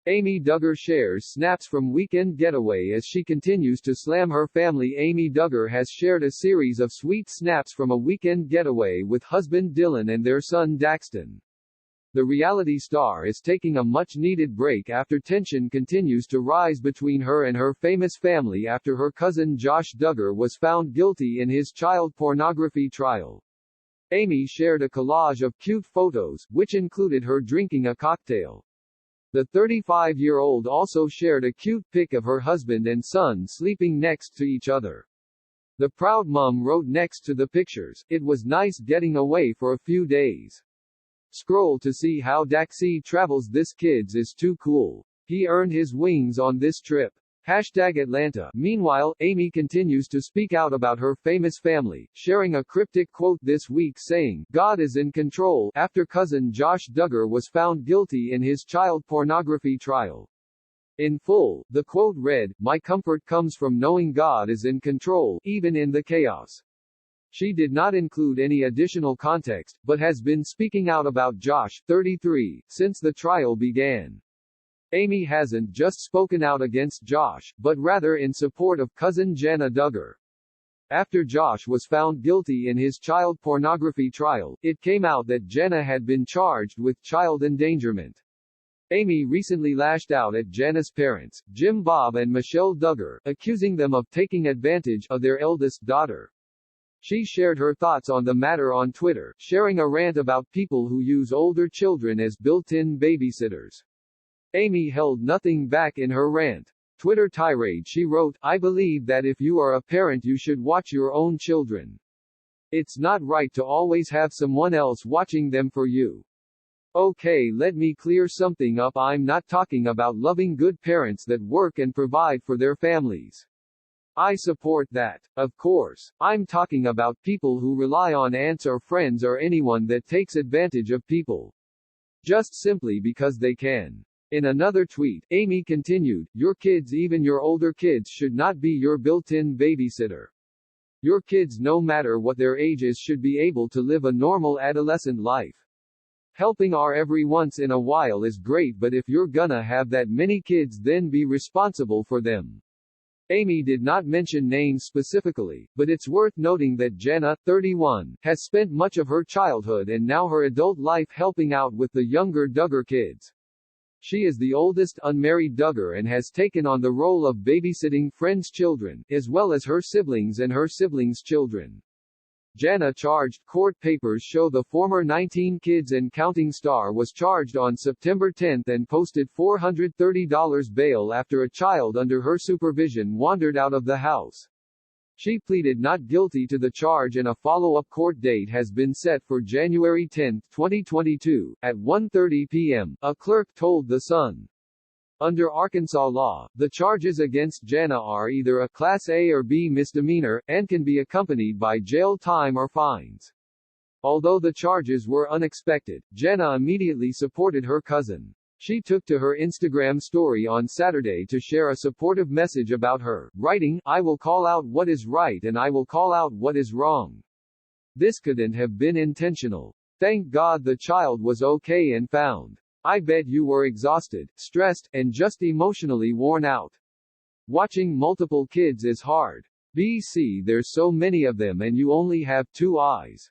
Amy Duggar shares snaps from weekend getaway as she continues to slam her family. Amy Duggar has shared a series of sweet snaps from a weekend getaway with husband Dylan and their son Daxton. The reality star is taking a much-needed break after tension continues to rise between her and her famous family after her cousin Josh Duggar was found guilty in his child pornography trial. Amy shared a collage of cute photos, which included her drinking a cocktail. The 35-year-old also shared a cute pic of her husband and son sleeping next to each other. The proud mom wrote next to the pictures, "It was nice getting away for a few days. Scroll to see how Daxie travels. This kid's is too cool. He earned his wings on this trip." #Atlanta. Meanwhile, Amy continues to speak out about her famous family, sharing a cryptic quote this week saying, "God is in control," after cousin Josh Duggar was found guilty in his child pornography trial. In full, the quote read, "My comfort comes from knowing God is in control, even in the chaos." She did not include any additional context, but has been speaking out about Josh, 33, since the trial began. Amy hasn't just spoken out against Josh, but rather in support of cousin Jana Duggar. After Josh was found guilty in his child pornography trial, it came out that Jana had been charged with child endangerment. Amy recently lashed out at Jana's parents, Jim Bob and Michelle Duggar, accusing them of taking advantage of their eldest daughter. She shared her thoughts on the matter on Twitter, sharing a rant about people who use older children as built-in babysitters. Amy held nothing back in her rant. Twitter tirade. She wrote, "I believe that if you are a parent you should watch your own children. It's not right to always have someone else watching them for you. Okay, let me clear something up. I'm not talking about loving good parents that work and provide for their families. I support that. Of course, I'm talking about people who rely on aunts or friends or anyone that takes advantage of people. Just simply because they can." In another tweet, Amy continued, "Your kids, even your older kids, should not be your built-in babysitter. Your kids, no matter what their age is, should be able to live a normal adolescent life. Helping our every once in a while is great, but if you're gonna have that many kids, then be responsible for them." Amy did not mention names specifically, but it's worth noting that Jana, 31, has spent much of her childhood and now her adult life helping out with the younger Duggar kids. She is the oldest unmarried Duggar and has taken on the role of babysitting friends' children, as well as her siblings and her siblings' children. Jana charged. Court papers show the former 19 Kids and Counting star was charged on September 10 and posted $430 bail after a child under her supervision wandered out of the house. She pleaded not guilty to the charge and a follow-up court date has been set for January 10, 2022, at 1:30 p.m., a clerk told The Sun. Under Arkansas law, the charges against Jana are either a Class A or B misdemeanor, and can be accompanied by jail time or fines. Although the charges were unexpected, Jana immediately supported her cousin. She took to her Instagram story on Saturday to share a supportive message about her, writing, "I will call out what is right and I will call out what is wrong. This couldn't have been intentional. Thank God the child was okay and found. I bet you were exhausted, stressed, and just emotionally worn out. Watching multiple kids is hard. BC, there's so many of them and you only have 2 eyes.